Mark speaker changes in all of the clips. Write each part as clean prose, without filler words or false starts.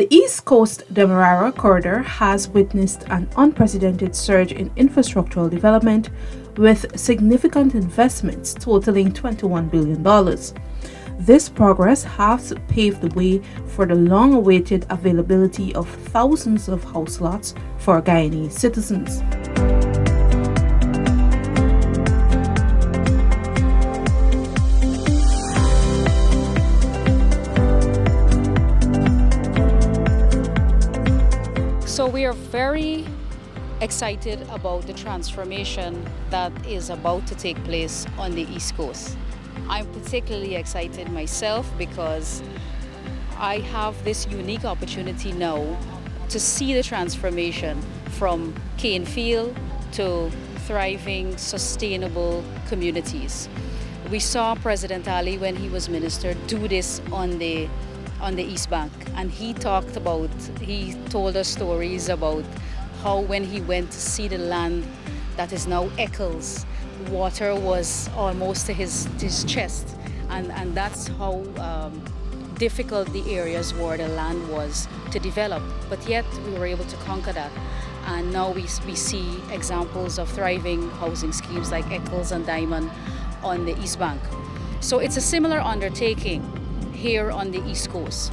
Speaker 1: The East Coast Demerara corridor has witnessed an unprecedented surge in infrastructural development with significant investments totaling $21 billion. This progress has paved the way for the long awaited availability of thousands of house lots for Guyanese citizens.
Speaker 2: So we are very excited about the transformation that is about to take place on the East Coast. I'm particularly excited myself because I have this unique opportunity now to see the transformation from cane field to thriving, sustainable communities. We saw President Ali, when he was minister, do this on the East Bank, and he told us stories about how when he went to see the land that is now Eccles, water was almost to his chest, and that's how difficult the areas where the land was to develop, but yet we were able to conquer that. And now we see examples of thriving housing schemes like Eccles and Diamond on the East Bank. So it's a similar undertaking here on the East Coast.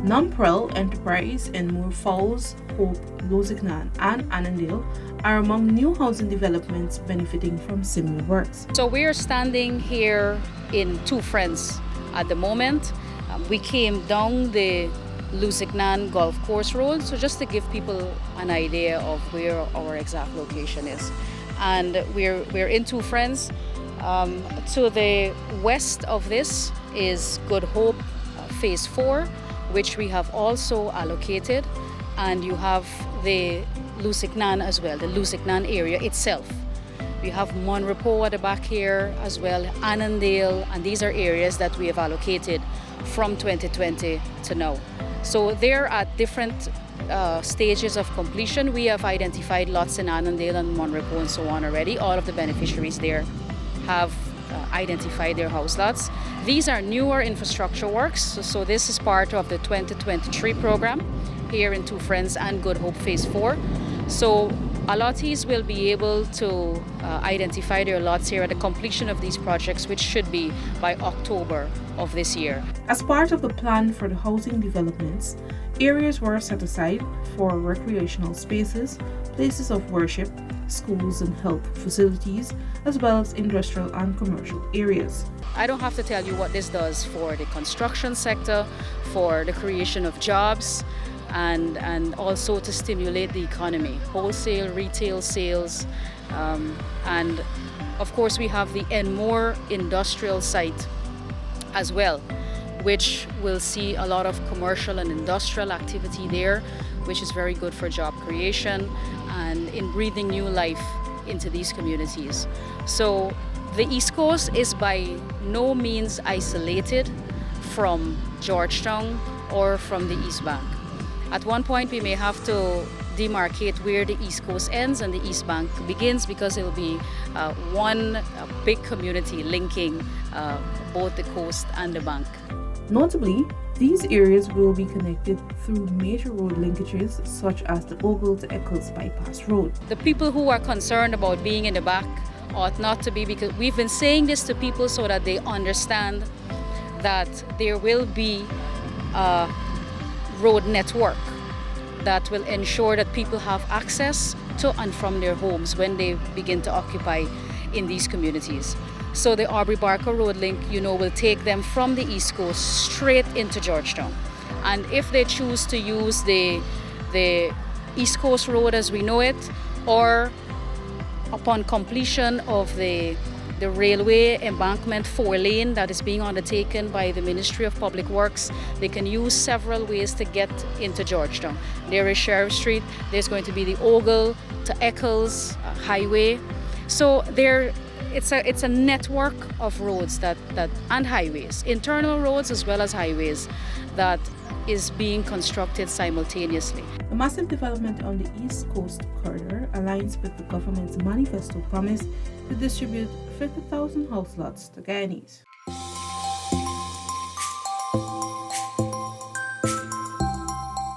Speaker 1: Numprel Enterprise in Moor Falls, Hope, Lozignan, and Annandale are among new housing developments benefiting from similar works.
Speaker 2: So we are standing here in Two Friends at the moment. We came down the Luzignan Golf Course Road, so just to give people an idea of where our exact location is. And we're in Two Friends. To the west of this is Good Hope Phase 4, which we have also allocated, and you have the Luzignan as well, the Luzignan area itself. We have Monrepo at the back here as well, Annandale, and these are areas that we have allocated from 2020 to now. So they're at different stages of completion. We have identified lots in Annandale and Monrepo and so on already. All of the beneficiaries there have identified their house lots. These are newer infrastructure works, so this is part of the 2023 program here in Two Friends and Good Hope Phase 4. So allottees will be able to identify their lots here at the completion of these projects, which should be by October of this year.
Speaker 1: As part of the plan for the housing developments, areas were set aside for recreational spaces, places of worship, schools and health facilities, as well as industrial and commercial areas.
Speaker 2: I don't have to tell you what this does for the construction sector, for the creation of jobs, and also to stimulate the economy, wholesale, retail sales, and of course we have the Enmore industrial site as well, which will see a lot of commercial and industrial activity there, which is very good for job creation and in breathing new life into these communities. So the East Coast is by no means isolated from Georgetown or from the East Bank. At one point we may have to demarcate where the East Coast ends and the East Bank begins, because it will be one big community linking both the coast and the bank.
Speaker 1: Notably, these areas will be connected through major road linkages such as the Ogle to Eccles Bypass Road.
Speaker 2: The people who are concerned about being in the back ought not to be, because we've been saying this to people so that they understand that there will be a road network that will ensure that people have access to and from their homes when they begin to occupy in these communities. So the Aubrey Barker Road link, will take them from the East Coast straight into Georgetown. And if they choose to use the East Coast Road as we know it, or upon completion of the the railway embankment 4-lane that is being undertaken by the Ministry of Public Works. They can use several ways to get into Georgetown. There is Sheriff Street, there's going to be the Ogle to Eccles Highway. So it's a network of roads that and highways, internal roads as well as highways, that is being constructed simultaneously.
Speaker 1: The massive development on the East Coast corridor aligns with the government's manifesto promise to distribute 50,000 house lots to Guyanese.